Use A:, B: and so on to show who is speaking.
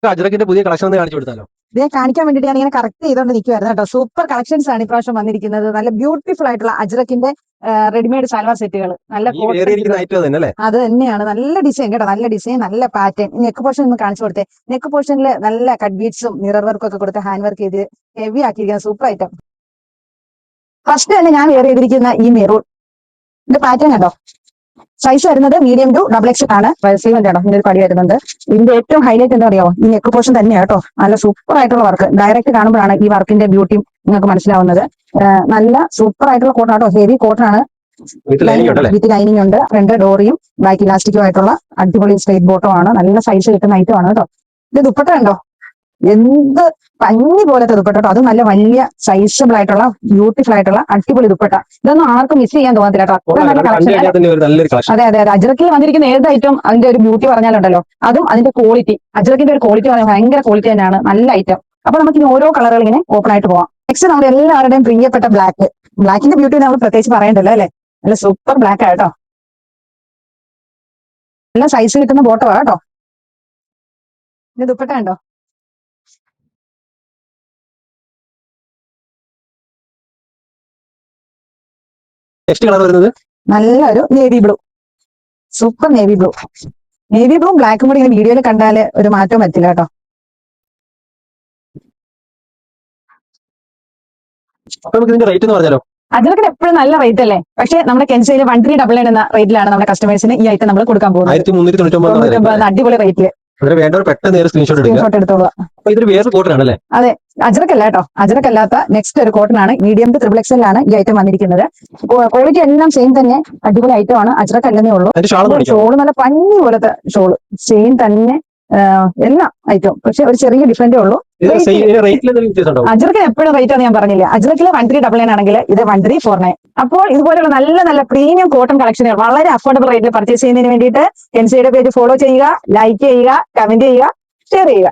A: അജ്രക്കിന്റെ പുതിയ കളക്ഷൻ ഒന്ന് കാണിച്ചു കൊടുത്താലോ?
B: ഇതേ കാണിക്കാൻ വേണ്ടിയിട്ട് ഞാൻ ഇങ്ങനെ കറക്റ്റ് ചെയ്തുകൊണ്ട് നിൽക്കുവായിരുന്നു കേട്ടോ. സൂപ്പർ കളക്ഷൻസ് ആണ് ഇപ്രാവശ്യം വന്നിരിക്കുന്നത്. നല്ല ബ്യൂട്ടിഫുൾ ആയിട്ടുള്ള അജ്രക്കിന്റെ റെഡിമെയ്ഡ് സൽവാർ സെറ്റുകൾ. നല്ല അത് തന്നെയാണ്. നല്ല ഡിസൈൻ കേട്ടോ, നല്ല ഡിസൈൻ, നല്ല പാറ്റേൺ. നെക്ക് പോർഷൻ ഒന്ന് കാണിച്ചു കൊടുത്തേ. നെക്ക് പോർഷനിൽ നല്ല കട്ട് ബീഡ്സും മിറർ വർക്കും ഒക്കെ കൊടുത്ത് ഹാൻഡ് വർക്ക് ചെയ്ത് ഹെവി ആക്കിയിരിക്കുന്ന സൂപ്പർ ഐറ്റം. ഫസ്റ്റ് തന്നെ ഞാൻ വെയർ ചെയ്തിരിക്കുന്ന ഈ മെറൂൺ ഇതിന്റെ പാറ്റേൺ കണ്ടോ. സൈസ് വരുന്നത് മീഡിയം ടു XXL ആണ്. സ്ലീവ് കേട്ടോ, ഇതിന്റെ ഒരു പടി വരുന്നുണ്ട്. ഇതിന്റെ ഏറ്റവും ഹൈലൈറ്റ് എന്താ പറയുക, ഈ നെക്ക് പോർഷൻ തന്നെയാണ് കേട്ടോ. നല്ല സൂപ്പർ ആയിട്ടുള്ള വർക്ക്. ഡയറക്റ്റ് കാണുമ്പോഴാണ് ഈ വർക്കിന്റെ ബ്യൂട്ടിയും നിങ്ങൾക്ക് മനസ്സിലാവുന്നത്. നല്ല സൂപ്പർ ആയിട്ടുള്ള കോട്ടൺ ആട്ടോ, ഹെവി കോട്ടൺ ആണ്. വിത്ത് ലൈനിങ് ഉണ്ട്. ഫ്രണ്ട് ഡോറിയും ബാക്ക് ഇലാസ്റ്റിക്കും ആയിട്ടുള്ള അടിപൊളി സ്ട്രേറ്റ് ബോട്ടം ആണ്. നല്ല സൈസ് കിട്ടുന്ന ഐറ്റം ആണ് കേട്ടോ. ഇത് ദുപ്പട്ട ഉണ്ടോ, എന്ത് പഞ്ഞി പോലത്തെ ദുപ്പട്ട കേട്ടോ. അത് നല്ല വലിയ സൈസബിൾ ആയിട്ടുള്ള ബ്യൂട്ടിഫുൾ ആയിട്ടുള്ള അടിപൊളി ദുപ്പട്ട. ഇതൊന്നും ആർക്കും മിസ് ചെയ്യാൻ തോന്നത്തില്ല കേട്ടോ. അത്ര നല്ല കളക്ഷൻ. അതെ അതെ അതെ. അജ്രക്കിൽ വന്നിരിക്കുന്ന ഏത് ഐറ്റം അതിന്റെ ഒരു ബ്യൂട്ടി പറഞ്ഞാലുണ്ടല്ലോ, അതും അതിന്റെ ക്വാളിറ്റി. അജ്രക്കിന്റെ ഒരു ക്വാളിറ്റി പറഞ്ഞാൽ ഭയങ്കര ക്വാളിറ്റി തന്നെയാണ്. നല്ല ഐറ്റം. അപ്പൊ നമുക്ക് ഇനി ഓരോ കളറുകൾ ഇങ്ങനെ ഓപ്പൺ ആയിട്ട് പോവാം. നെക്സ്റ്റ് നമ്മുടെ എല്ലാവരുടെയും പ്രിയപ്പെട്ട ബ്ലാക്ക്. ബ്ലാക്കിന്റെ ബ്യൂട്ടി നമ്മൾ പ്രത്യേകിച്ച് പറയണ്ടല്ലോ അല്ലെ. നല്ല സൂപ്പർ ബ്ലാക്ക് ആട്ടോ. നല്ല സൈസ് കിട്ടുന്ന ബോട്ടമാ കേട്ടോ. ഇത് ദുപ്പട്ട ഉണ്ടോ. നല്ലൊരു navy blue, super navy blue. Navy blue ബ്ലാക്കും കൂടി ഇങ്ങനെ വീഡിയോയിൽ കണ്ടാല് ഒരു മാറ്റവും പറ്റില്ല കേട്ടോ. അതിലൊക്കെ എപ്പോഴും നല്ല റേറ്റ് അല്ലേ. പക്ഷേ നമ്മുടെ കെൻസയിൽ 1399 എന്ന റേറ്റിലാണ് നമ്മുടെ കസ്റ്റമേഴ്സിന് ഈ ഐറ്റം നമ്മൾ കൊടുക്കാൻ പോകുന്നത്. അടിപൊളി റേറ്റില് സ്ക്രീൻഷോട്ട് എടുത്തോളൂ. അതെ, അജ്രക്കല്ല കേട്ടോ. അജ്രക്കല്ലാത്ത നെക്സ്റ്റ് ഒരു കോട്ടൺ ആണ്. മീഡിയം ടു XXL ആണ് ഈ ഐറ്റം വന്നിരിക്കുന്നത്. ക്വാളിറ്റി എല്ലാം സെയിം തന്നെ. അടിപൊളി ഐറ്റം ആണ്. അജ്രക്കല്ലെന്നേ ഉള്ളൂ. ഷോള് നല്ല പഞ്ഞി പോലത്തെ ഷോള് സെയിം തന്നെ എല്ലാ ഐറ്റവും. പക്ഷെ ഒരു ചെറിയ ഡിഫറൻറ്റേ ഉള്ളൂ. അജ്രക്കിന് എപ്പോഴും റേറ്റ് ആണ് ഞാൻ പറഞ്ഞില്ല. അജ്രക്കിൽ 1399 ആണെങ്കിൽ ഇത് 1349. അപ്പോൾ ഇതുപോലെയുള്ള നല്ല നല്ല പ്രീമിയം കോട്ടൺ കളക്ഷനുകൾ വളരെ അഫോർഡബിൾ റേറ്റിൽ പർച്ചേസ് ചെയ്യുന്നതിന് വേണ്ടിയിട്ട് കെൻസിയുടെ പേജ് ഫോളോ ചെയ്യുക, ലൈക്ക് ചെയ്യുക, കമന്റ് ചെയ്യുക, ഷെയർ ചെയ്യുക.